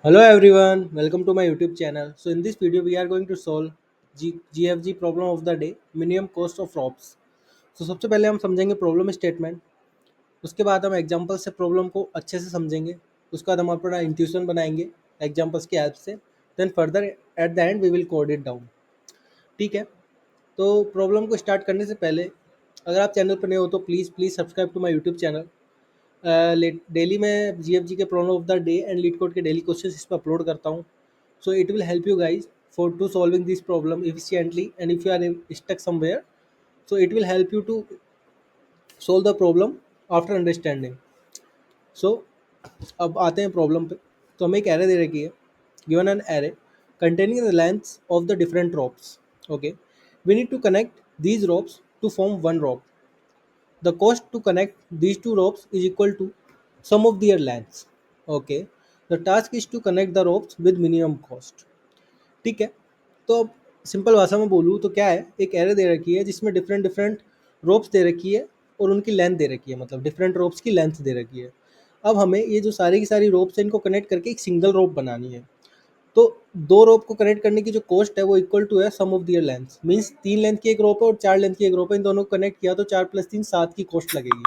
Hello everyone, welcome to my YouTube channel. So in this video we are going to solve GFG problem of the day, minimum cost of ROPS. So सबसे पहले हम समझेंगे problem statement, उसके बाद हम example से problem को अच्छे से समझेंगे, उसके बाद हम अपना इंट्यूशन बनाएंगे एग्जांपल्स की हेल्प से, then further at the end we will code it down. ठीक है, तो प्रॉब्लम को स्टार्ट करने से पहले अगर आप चैनल पर नए हो तो please please subscribe to my YouTube channel. Daily मैं जीएफजी के problem of the day and LeetCode के डेली क्वेश्चंस इस पर अपलोड करता हूँ। So it will help you guys for to solving this problem efficiently, and if you are stuck somewhere, so it will help you to solve the problem after understanding. So अब आते हैं problem पे। तो हमें एक array दे रखी है, given an array containing the lengths of the different ropes. Okay, we need to connect these ropes to form one rope. The cost to connect these two ropes is equal to sum of their lengths. Okay, the task is to connect the ropes with minimum cost. ठीक है, तो अब simple भाषा में बोलूँ तो क्या है, एक एरे दे रखी है जिसमें डिफरेंट डिफरेंट रोप्स दे रखी है और उनकी लेंथ दे रखी है, मतलब डिफरेंट रोप्स की लेंथ दे रखी है। अब हमें ये जो सारी की सारी रोप्स हैं इनको कनेक्ट करके एक सिंगल रोप बनानी है। तो दो रोप को कनेक्ट करने की जो कॉस्ट है वो इक्वल टू है sum of their length, means 3 length की एक रोप है और 4 लेंथ की एक रोप है, इन दोनों को कनेक्ट किया तो 4 + 3 7 की कॉस्ट लगेगी।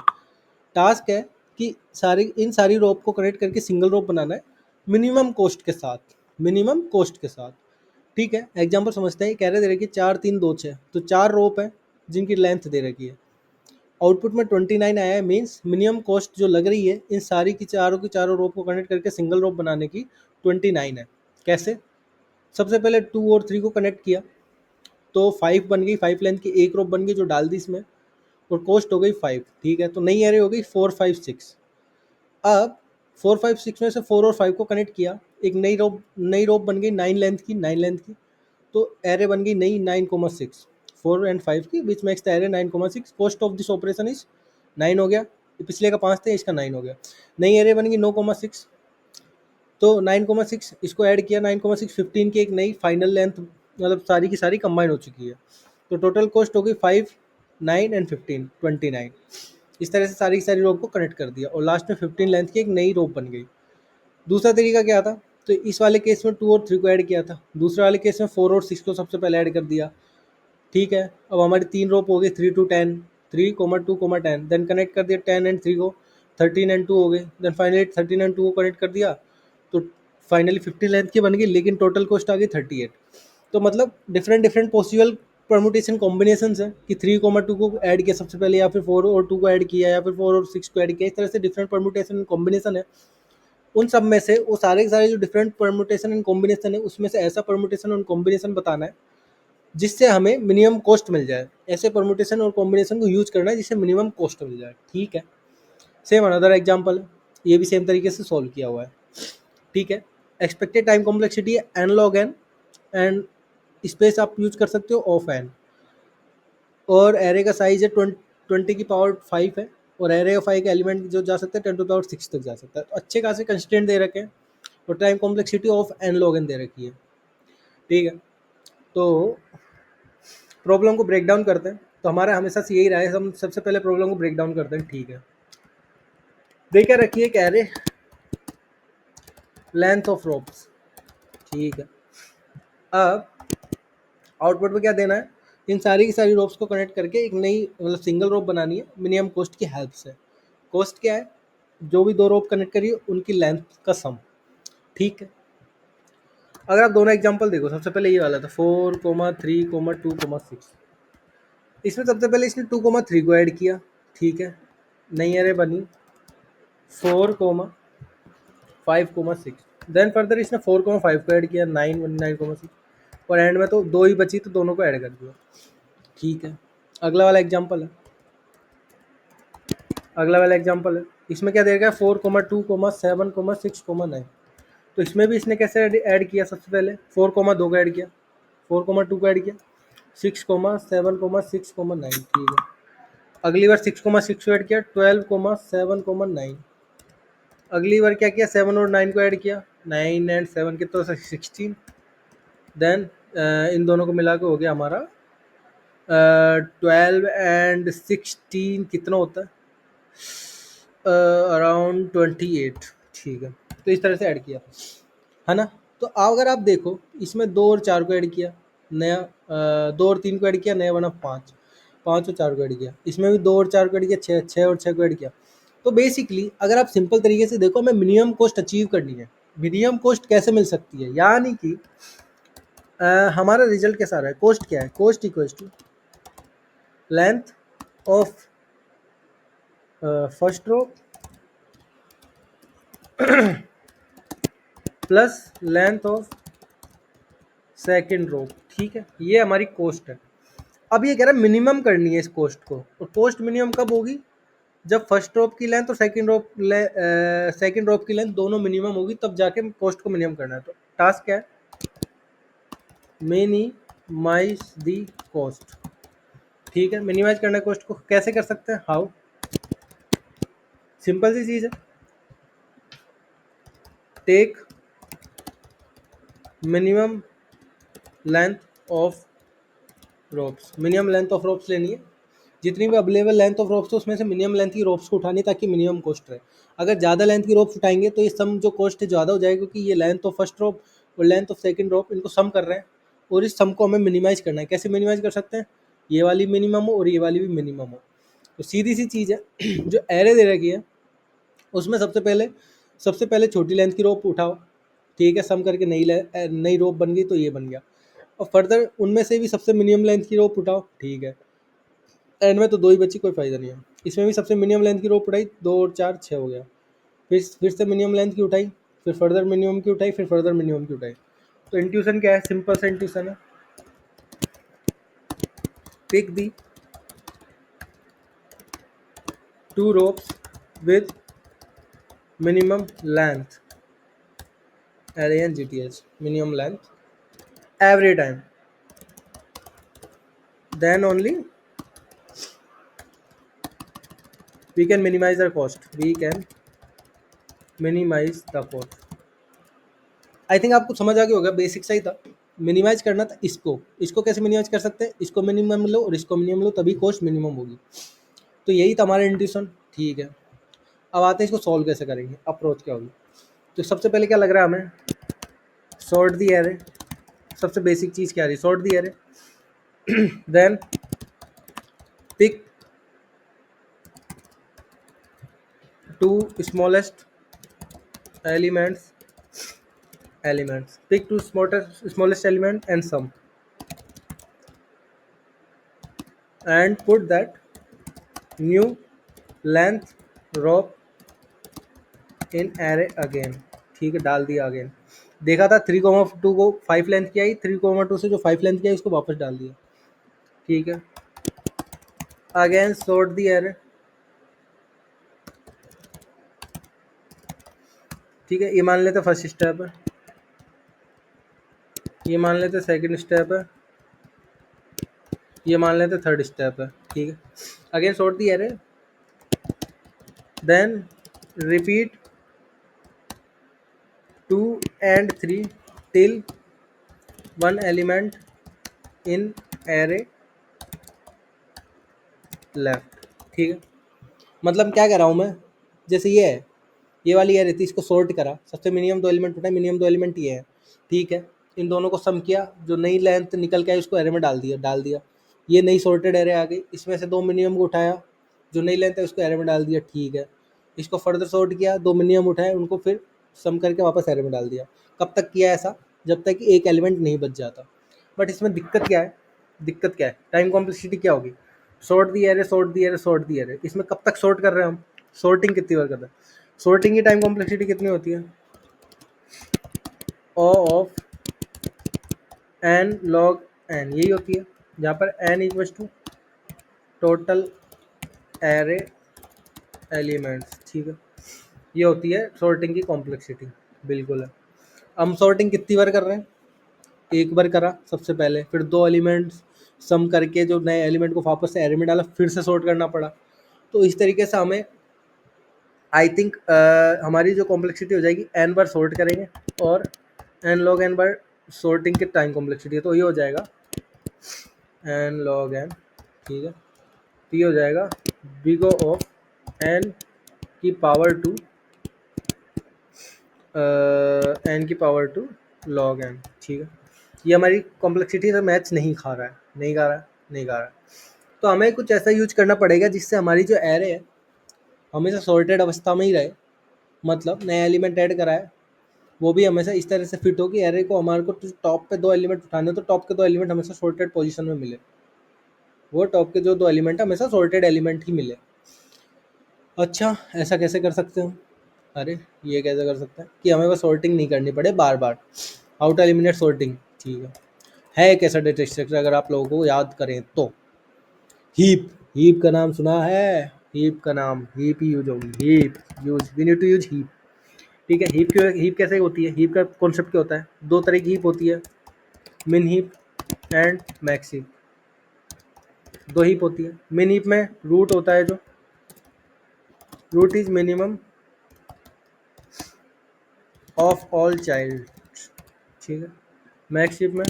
टास्क है कि सारी रोप को कनेक्ट करके सिंगल रोप बनाना है मिनिमम कॉस्ट के साथ, मिनिमम कॉस्ट के साथ। ठीक है, एग्जाम्पल समझते हैं। कह रहे दे रखी है 4 3 2 6, तो 4 रोप है जिनकी लेंथ दे रखी है। आउटपुट में 29 आया है, मीन्स मिनिमम कॉस्ट जो लग रही है इन सारी की चारों रोप को कनेक्ट करके सिंगल रोप बनाने की 29 है। कैसे? सबसे पहले 2 और 3 को कनेक्ट किया तो 5 बन गई, 5 लेंथ की एक रोप बन गई जो डाल दी इसमें, और कॉस्ट हो गई 5। ठीक है, तो नई एरे हो गई 4 5 6। अब 4 5 6 में से 4 और 5 को कनेक्ट किया, एक नई रोप बन गई 9 लेंथ की, 9 लेंथ की। तो एरे बन गई नई 9 6, 4 और 5 की, which makes the array 9 6। Cost of this operation is 9 हो गया, पिछले का 5 थे, इसका 9 हो गया। नई एरे बन गई 9 6, तो 9 6 इसको ऐड किया, 9 6 15 की एक नई फाइनल लेंथ, मतलब सारी की सारी कंबाइन हो चुकी है। तो टोटल कॉस्ट हो गई 5 9 एंड 15 29। इस तरह से सारी की सारी रोप को कनेक्ट कर दिया और लास्ट में 15 लेंथ की एक नई रोप बन गई। दूसरा तरीका क्या था, तो इस वाले केस में 2 और 3 को ऐड किया था, दूसरे वाले केस में 4 और 6 को सबसे पहले ऐड कर दिया। ठीक है, अब हमारी 3 रोप हो गई 3 to 10, 3 2 10, देन कनेक्ट कर दिया 10 एंड 3 को, 13 एंड 2 हो गए, देन फाइनली 13 एंड 2 को कनेक्ट कर दिया तो फाइनली 15 लेंथ की बन गई, लेकिन टोटल कॉस्ट आ गई 38। तो मतलब different different possible permutation combination है कि 3 2 को ऐड किया सबसे पहले, या फिर 4 और 2 को ऐड किया, या फिर 4 और 6 को ऐड किया। इस तरह से डिफरेंट परमुटेशन कॉम्बिनेशन है। उन सब में से वो सारे के सारे जो डिफरेंट परमुटेशन एंड कॉम्बिनेशन है उसमें से ऐसा परमुटेशन और कॉम्बिनेशन बताना है जिससे हमें मिनिमम कॉस्ट मिल जाए। ऐसे परमुटेशन और कॉम्बिनेशन को यूज करना है जिससे मिनिमम कॉस्ट मिल जाए। ठीक है, सेम अनदर एग्जांपल है, ये भी सेम तरीके से सॉल्व किया हुआ है। ठीक है, एक्सपेक्टेड टाइम कॉम्प्लेक्सिटी है n log n, and space आप यूज कर सकते हो ऑफ एन, और एरे का साइज है 20 की पावर 5 है, और एरे ऑफ 5 के एलिमेंट जो जा सकते हैं 10 to the power 6 तक जा सकता है। तो अच्छे खासे कंस्टेंट दे रखे हैं और time complexity of n log n दे रखी है। ठीक है, तो प्रॉब्लम को ब्रेक डाउन करते हैं। तो हमारा हमेशा से यही रहा है, हम सबसे पहले प्रॉब्लम को ब्रेक डाउन करते हैं। ठीक है, दे क्या रखी है, कह रहे लेंथ ऑफ रोप्स। ठीक है, अब आउटपुट में क्या देना है, इन सारी की सारी रोप्स को कनेक्ट करके एक नई मतलब सिंगल रोप बनानी है मिनिमम कॉस्ट की हेल्प से। कॉस्ट क्या है, जो भी दो रोप कनेक्ट करिए उनकी लेंथ का सम। ठीक है, अगर आप दोनों एग्जांपल देखो, सबसे पहले ये वाला था 4 3 2 6। इसमें सबसे पहले इसने 2 3 को ऐड किया। ठीक है, नई एरे बनी 4 5 6, देन फर्दर इसने 4 5 को ऐड किया, 9 1 9 6, और एंड में तो दो ही बची तो दोनों को ऐड कर दिया। ठीक है, अगला वाला एग्जांपल है, इसमें क्या दे रखा है 4 2 7 6 9। तो इसमें भी इसने कैसे ऐड किया, सबसे पहले 4 2 को ऐड किया, 4 2 को ऐड किया, 6 7 6 9। ठीक है, अगली बार 6 6 को ऐड किया, 12 7 9। अगली बार क्या किया, 7 और 9 को ऐड किया, 9 एंड 7 कितना, 16। देन इन दोनों को मिला के हो गया हमारा 12 एंड 16 कितना होता है, अराउंड 28। ठीक है, तो इस तरह से ऐड किया। है ना। तो अगर आप देखो इसमें 2 और 4 को ऐड किया, नया 2 और 3 को ऐड किया, नया बना 5, 5 और 4 को ऐड किया, इसमें भी 2 और 4 को ऐड किया, 6, 6 और 6 को ऐड किया। तो बेसिकली अगर आप सिंपल तरीके से देखो, हमें मिनिमम कॉस्ट अचीव करनी है। मिनिमम कॉस्ट कैसे मिल सकती है, यानी कि हमारा रिजल्ट कैसा रहा है, कॉस्ट क्या है, cost equals to length of first row plus length of second row. ठीक है, ये हमारी कॉस्ट है। अब ये कह रहा है मिनिमम करनी है इस कॉस्ट को, और कॉस्ट मिनिमम कब होगी, जब फर्स्ट रोप की लेंथ और सेकेंड रोप की लेंथ दोनों मिनिमम होगी, तब जाके कॉस्ट को मिनिमम करना है। तो टास्क क्या है, मिनिमाइज दी कॉस्ट। ठीक है, मिनिमाइज करना है कॉस्ट को, कैसे कर सकते हैं, हाउ, सिंपल सी चीज है, take minimum length of ropes. Minimum length of ropes लेनी है, जितनी भी अवेलेबल लेंथ ऑफ रोप्स है उसमें से मिनिमम लेंथ की रोप्स को उठानी है, ताकि मिनिमम कॉस्ट रहे। अगर ज़्यादा लेंथ की रोप्स उठाएंगे तो ये सम जो कॉस्ट है ज़्यादा हो जाएगी, क्योंकि ये लेंथ ऑफ फर्स्ट रोप और लेंथ ऑफ सेकंड रोप इनको सम कर रहे हैं, और इस सम को हमें मिनिमाइज करना है। कैसे मिनिमाइज कर सकते हैं, ये वाली मिनिमम हो और ये वाली भी मिनिमम हो। तो सीधी सी चीज़ है, जो एरे दे रखी है उसमें सबसे पहले छोटी लेंथ की रोप उठाओ। ठीक है, सम करके नई रोप बन गई, तो ये बन गया। और फर्दर उनमें से भी सबसे मिनिमम लेंथ की रोप उठाओ। ठीक है, एंड में तो 2 ही बची, कोई फ़ायदा नहीं है। इसमें भी सबसे मिनिमम लेंथ की रोप उठाई, 2 और 4 6 हो गया। फिर से मिनिमम लेंथ की उठाई, फिर फर्दर मिनिमम की उठाई, फिर फर्दर मिनिमम की उठाई। तो इंट्यूशन क्या है, सिंपल सा इंट्यूशन है, pick the 2 ropes with minimum length, LANGTH, minimum length every time, then only we can minimize the cost, we can minimize the cost। I think आपको समझ आ गया होगा, बेसिक सा ही था। मिनिमाइज करना था इसको कैसे मिनिमाइज कर सकते हैं, इसको मिनिमम लो और इसको मिनिमम लो, तभी कॉस्ट मिनिमम होगी। तो यही था हमारा इंट्यूशन। ठीक है, अब आते हैं इसको सॉल्व कैसे करेंगे, अप्रोच क्या होगी। तो सबसे पहले क्या लग रहा है हमें, सॉर्ट दी एरे। सबसे बेसिक चीज़ क्या आ रही है, sort the array, then pick 2 smallest elements, pick 2 smallest element and sum, and put that new length rope in array again. ठीक है, डाल दिया अगेन। देखा था 3,2 को 5 लेंथ की आई, 3,2 से जो 5 लेंथ की आई उसको वापस डाल दिया। ठीक है, अगेन सॉर्ट दी एरे। ठीक है, ये मान लेते फर्स्ट स्टेप है, ये मान लेते सेकंड स्टेप है, ये मान लेते थर्ड स्टेप है। ठीक है, again sort the array, then repeat 2 and 3 till one element in array left. ठीक है, मतलब क्या कह रहा हूँ मैं, जैसे ये है, ये वाली एरे थी, इसको सॉर्ट करा, सबसे मिनिमम 2 एलिमेंट उठाए, मिनिमम 2 एलिमेंट ये है। ठीक है, इन दोनों को सम किया, जो नई लेंथ निकल के आई उसको एरे में डाल दिया। ये नई सॉर्टेड एरे आ गई, इसमें से 2 मिनिमम को उठाया, जो नई लेंथ है उसको एरे में डाल दिया। ठीक है, इसको फर्दर सॉर्ट किया, 2 मिनिमम उठाए, उनको फिर सम करके वापस एरे में डाल दिया। कब तक किया ऐसा, जब तक कि एक एलिमेंट नहीं बच जाता। बट इसमें दिक्कत क्या है, टाइम कॉम्प्लेक्सिटी क्या होगी, सॉर्ट दी एरे। इसमें कब तक सॉर्ट कर रहे हैं हम, सॉर्टिंग कितनी बार कर रहे हैं, सॉर्टिंग की टाइम कॉम्प्लेक्सिटी कितनी होती है, O of n log n, यही होती है, जहाँ पर n equals to total array elements. ठीक है, ये होती है सॉर्टिंग की कॉम्प्लेक्सिटी, बिल्कुल है। हम सॉर्टिंग कितनी बार कर रहे हैं, एक बार करा सबसे पहले, फिर 2 एलिमेंट्स सम करके जो नए एलिमेंट को वापस से एरे में डाला, फिर से सॉर्ट करना पड़ा। तो इस तरीके से हमें आई थिंक हमारी जो कॉम्प्लेक्सिटी हो जाएगी, एन बार सॉर्ट करेंगे और एन लॉग एन बार सॉर्टिंग की टाइम कॉम्प्लेक्सिटी है, तो ये हो जाएगा एन लॉग एन। ठीक है, तो ये हो जाएगा बिग ऑफ एन की पावर 2 एन की पावर टू लॉग एन, ठीक है। ये हमारी कॉम्प्लेक्सिटी से मैच नहीं खा रहा है, नहीं खा रहा है, नहीं खा रहा है। तो हमें कुछ ऐसा यूज करना पड़ेगा जिससे हमारी जो एरे है हमेशा सॉर्टेड अवस्था में ही रहे, मतलब नया एलिमेंट ऐड करा है वो भी हमेशा इस तरह से फिट हो कि एरे को हमारे को टॉप पे 2 एलिमेंट उठाने तो टॉप के 2 एलिमेंट हमेशा सॉर्टेड पोजीशन में मिले, वो टॉप के जो 2 एलिमेंट है हमेशा सॉर्टेड एलिमेंट ही मिले। अच्छा, ऐसा कैसे कर सकते हो? अरे ये कैसे कर सकते हैं कि हमें बस सॉर्टिंग नहीं करनी पड़े बार बार, हाउ टू एलिमिनेट सॉर्टिंग, ठीक है एक ऐसा डेटा स्ट्रक्चर अगर आप लोगों को याद करें तो हीप। हीप का नाम सुना है? हीप का नाम, हीप ही यूज होगी, heap use, we need to use heap, ठीक है। हीप कैसे होती है? हीप का कॉन्सेप्ट क्या होता है? दो तरह की हीप होती है, min heap and max heap. दो हीप होती है। मिन हीप में रूट होता है, जो root is minimum of all child, ठीक है। मैक्स हीप में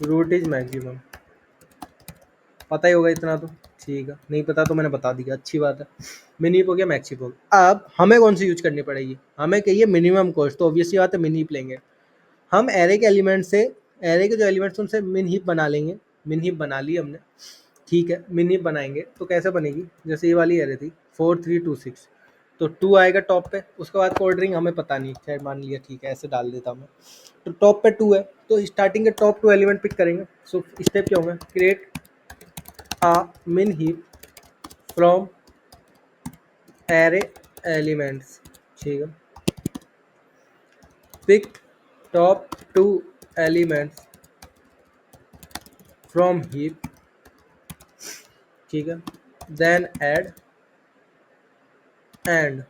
रूट इज मैक्सिमम। पता ही होगा इतना तो, ठीक है। नहीं पता तो मैंने बता दिया, अच्छी बात है। मिन हीप हो गया, मैक्स हीप हो गया। अब हमें कौन सी यूज करनी पड़ेगी? हमें कहिए मिनिमम कॉस्ट, तो ऑब्वियसली बात है मिन हीप लेंगे। हम एरे के एलिमेंट से, एरे के जो एलिमेंट्स उनसे मिन हीप बना लेंगे। मिन हीप बना ली हमने, ठीक है। मिन हीप बनाएंगे तो कैसे बनेगी? जैसे ये वाली एरे थी 4 3 2 6, तो 2 आएगा टॉप पे, उसके बाद कोऑर्डरिंग हमें पता नहीं, खैर मान लिया, ठीक है, ऐसे डाल देता मैं। तो टॉप पे 2 है तो स्टार्टिंग के टॉप 2 एलिमेंट पिक करेंगे। सो स्टेप क्या होंगे? Create a min heap from array elements, ठीक है। pick top 2 elements from heap, ठीक है। then add and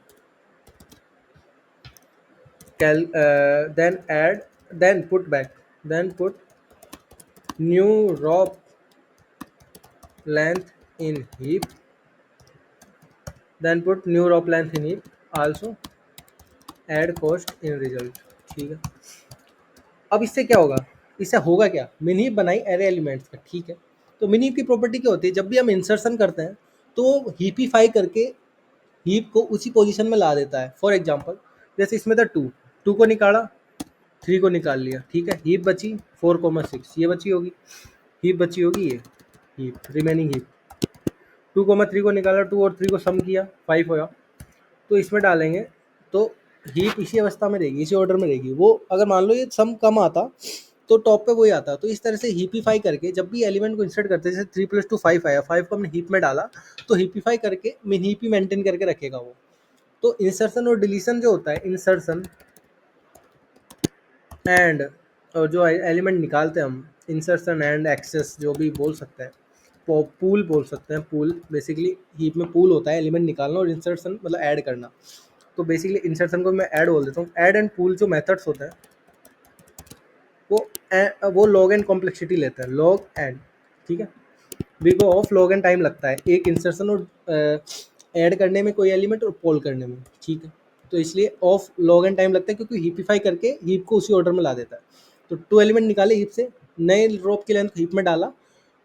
then add, then put back, then put new row length in heap, then put new row length in heap, also add cost in result, ठीक है। अब इससे क्या होगा? इससे होगा क्या? मिन हीप बनाई एरे एलिमेंट्स का, ठीक है। तो मिन हीप की प्रॉपर्टी क्या होती है? जब भी हम इंसर्शन करते हैं तो हीपीफाई करके हीप को उसी पोजीशन में ला देता है। फॉर एग्जांपल जैसे इसमें था 2, 2 को निकाला, 3 को निकाल लिया, ठीक है। हीप बची 4 6, ये बची होगी हीप, बची होगी ये हीप, रिमेनिंग हीप। 2 3 को निकाला, 2 और 3 को सम किया, 5 होया, तो इसमें डालेंगे तो हीप इसी अवस्था में रहेगी, इसी ऑर्डर में रहेगी। वो अगर मान लो ये सम कम आता तो टॉप पे वही आता। तो इस तरह से हीपीफाई करके जब भी एलिमेंट को इंसर्ट करते हैं, जैसे 3 + 2 5 आया, 5 को हमने हीप में डाला तो हीपीफाई करके मिन हीप ही मेंटेन करके रखेगा वो। तो इंसर्शन और डिलीशन जो होता है, इंसर्शन एंड, और जो एलिमेंट निकालते हैं हम, इंसर्शन एंड एक्सेस जो भी बोल सकते हैं, पूल बोल सकते हैं। पूल बेसिकली हीप में पूल होता है, एलिमेंट निकालना, और इंसर्शन मतलब ऐड करना। तो बेसिकली इंसर्शन को मैं ऐड बोल देता हूँ। ऐड एंड पूल जो मेथड्स होते हैं वो लॉग एंड कॉम्प्लेक्सिटी लेते हैं, लॉग एंड, ठीक है। वी को ऑफ लॉग एंड टाइम लगता है एक इंसर्शन और ऐड करने में कोई एलिमेंट और पोल करने में, ठीक है। तो इसलिए ऑफ लॉग एंड टाइम लगता है क्योंकि हीपिफाई करके हीप को उसी ऑर्डर में ला देता है। तो 2 एलिमेंट निकाले हीप से, नए रोप की लेंथ हीप में डाला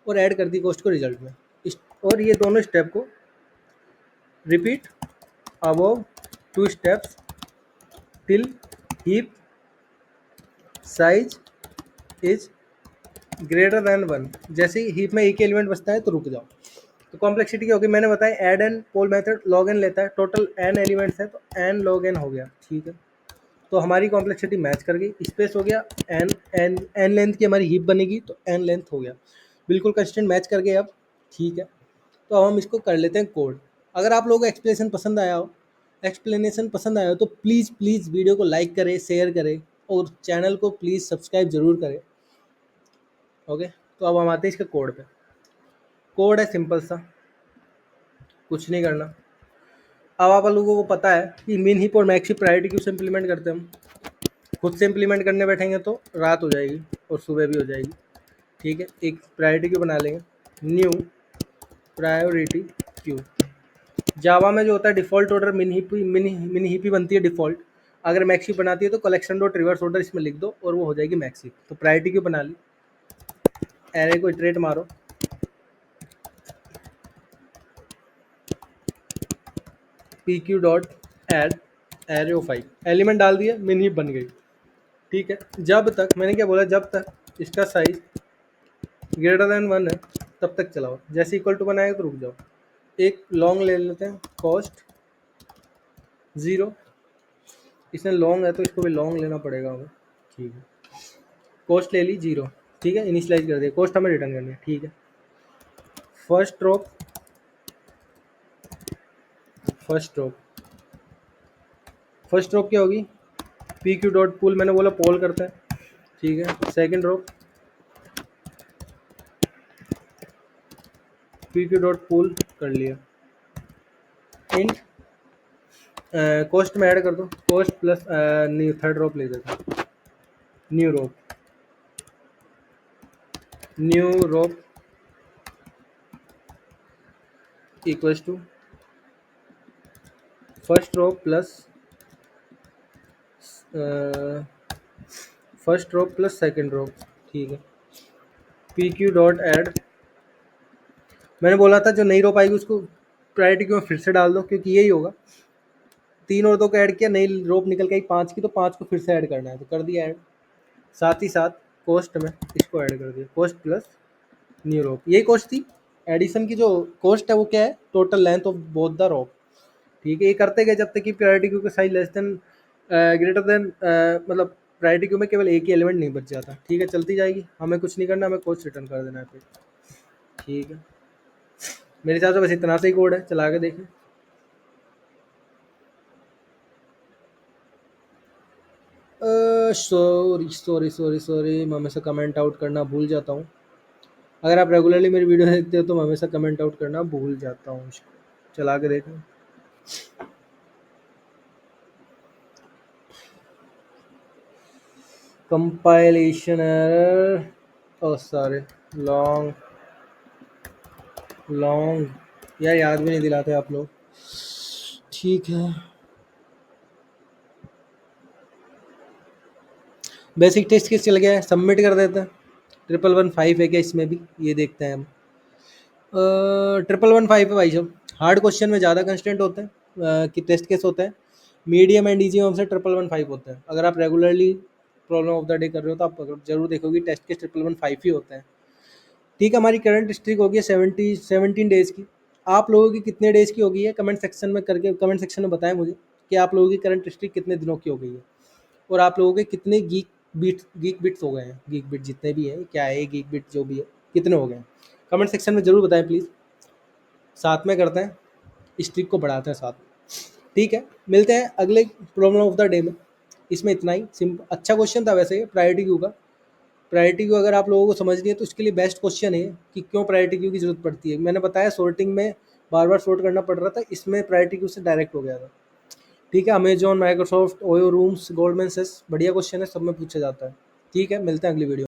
और ऐड कर दी कॉस्ट को रिजल्ट में। और ये दोनों स्टेप को repeat above 2 steps till heap size is greater than 1। जैसे ही हीप में एक एलिमेंट बचता है तो रुक जाओ। तो कॉम्प्लेक्सिटी क्या होगी? मैंने बताया add and poll method log n लेता है, टोटल एन एलिमेंट्स है तो एन लॉग एन हो गया, ठीक है। तो हमारी कॉम्प्लेक्सिटी मैच कर गई, स्पेस हो गया एन, एन लेंथ की हमारी हीप बनेगी तो एन लेंथ हो गया, बिल्कुल कंस्टेंट मैच कर गए अब, ठीक है। तो अब हम इसको कर लेते हैं कोड। अगर आप लोगों को एक्सप्लेनेशन पसंद आया हो तो प्लीज़ प्लीज़ वीडियो को लाइक करें, शेयर करें और चैनल को प्लीज़ सब्सक्राइब जरूर करें, ओके। तो अब हम आते हैं इसके कोड पे। कोड है सिंपल सा, कुछ नहीं करना। अब आप लोगों को पता है कि मिन हीप और मैक्स हीप प्रायोरिटी क्यों से इम्प्लीमेंट करते हैं हम? खुद से इम्प्लीमेंट करने बैठेंगे तो रात हो जाएगी और सुबह भी हो जाएगी, ठीक है। एक प्रायोरिटी क्यू बना लेंगे, न्यू प्रायोरिटी क्यू। जावा में जो होता है डिफ़ॉल्ट ऑर्डर मिन हीप ही बनती है डिफ़ॉल्ट। अगर मैक्स हीप बनाती है तो कलेक्शन डॉट रिवर्स ऑर्डर इसमें लिख दो और वो हो जाएगी मैक्स हीप। तो प्रायोरिटी क्यू बना ली, एरे को इटरेट मारो, P Q dot add, array of 5 element डाल दिया, मिन हीप बन गई। ठीक है, जब तक मैंने क्या बोला, जब तक इसका साइज ग्रेटर देन 1 है तब तक चलाओ, जैसे इक्वल टू 1 आएगा तो रुक जाओ। एक लॉन्ग ले लेते हैं, कॉस्ट 0, इसमें लॉन्ग है तो इसको भी लॉन्ग लेना पड़ेगा हमें। ठीक है, कॉस्ट ले ली 0। ठीक है, इनिशियलाइज कर दिया, कॉस्ट हमें रिटर्न करनी है। ठीक है, first drop, first drop, first drop क्या होगी, पी क्यू डॉट पुल, मैंने बोला पोल करता है। ठीक है, second drop P Q dot pull कर लिया, इंट कॉस्ट में ऐड कर दो, cost plus new, third drop ले देता हूँ, new rope, new rope equals to first drop plus first drop plus second drop. ठीक है, पी क्यू डॉट ऐड, मैंने बोला था जो नई रोप आएगी उसको प्रायोरिटी क्यू में फिर से डाल दो, क्योंकि यही होगा, 3 और 2 को ऐड किया, नई रोप निकल के आई 5 की, तो 5 को फिर से ऐड करना है, तो कर दिया ऐड। साथ ही साथ कॉस्ट में इसको ऐड कर दिया, कॉस्ट प्लस न्यू रोप, यही कॉस्ट थी। एडिशन की जो कॉस्ट है वो क्या है, total length of both the rope. ठीक है, ये करते गए जब तक कि प्रायोरिटी क्यू का size less than greater than, मतलब प्रायोरिटी क्यू में केवल एक ही एलिमेंट नहीं बच जाता। ठीक है, चलती जाएगी, हमें कुछ नहीं करना, हमें कॉस्ट रिटर्न कर देना है फिर। ठीक है, मेरे हिसाब से बस इतना सा ही कोड है, चला के देखें। सॉरी सॉरी सॉरी सॉरी, मैं हमेशा कमेंट आउट करना भूल जाता हूँ। अगर आप रेगुलरली मेरी वीडियो देखते हो तो मैं हमेशा कमेंट आउट करना भूल जाता हूँ। चला के देखें, कंपाइलेशन एरर, ओ सॉरी, लॉन्ग लॉन्ग, यार याद भी नहीं दिलाते आप लोग। ठीक है, बेसिक टेस्ट केस चल गया है, सबमिट कर देते हैं। 1115 है क्या इसमें भी, ये देखते हैं हम। 1115 है भाई साहब। हार्ड क्वेश्चन में ज़्यादा कंस्टेंट होते हैं कि टेस्ट केस होते हैं, मीडियम एंड ईजी में हमसे 1115 होते हैं। अगर आप regularly problem of the day कर रहे हो तो आप जरूर देखोगे टेस्ट केस 1115 ही होते हैं। ठीक है, हमारी करंट स्ट्रिक होगी 17 डेज़ की। आप लोगों की कितने डेज़ की होगी है, कमेंट सेक्शन में करके, कमेंट सेक्शन में बताएं मुझे कि आप लोगों की करंट स्ट्रिक कितने दिनों की हो गई है, और आप लोगों के कितने गीक बिट्स हो गए हैं, गीक बिट जितने भी हैं, क्या है गीक बिट जो भी है, कितने हो गए हैं, कमेंट सेक्शन में ज़रूर बताएं प्लीज़। साथ में करते हैं, स्ट्रिक को बढ़ाते हैं साथ। ठीक है, मिलते हैं अगले प्रॉब्लम ऑफ द डे में। इसमें इतना ही सिंपल, अच्छा क्वेश्चन था वैसे, प्रायोरिटी क्यू का। प्रायोरिटी क्यू अगर आप लोगों को समझनी है तो उसके लिए बेस्ट क्वेश्चन है कि क्यों प्रायोरिटी क्यू की जरूरत पड़ती है। मैंने बताया सॉर्टिंग में बार बार सॉर्ट करना पड़ रहा था, इसमें प्रायोरिटी क्यू से डायरेक्ट हो गया था। ठीक है, Amazon, Microsoft, OYO Rooms, Goldman Sachs, बढ़िया क्वेश्चन है, सब में पूछा जाता है। ठीक है, मिलते हैं अगली वीडियो।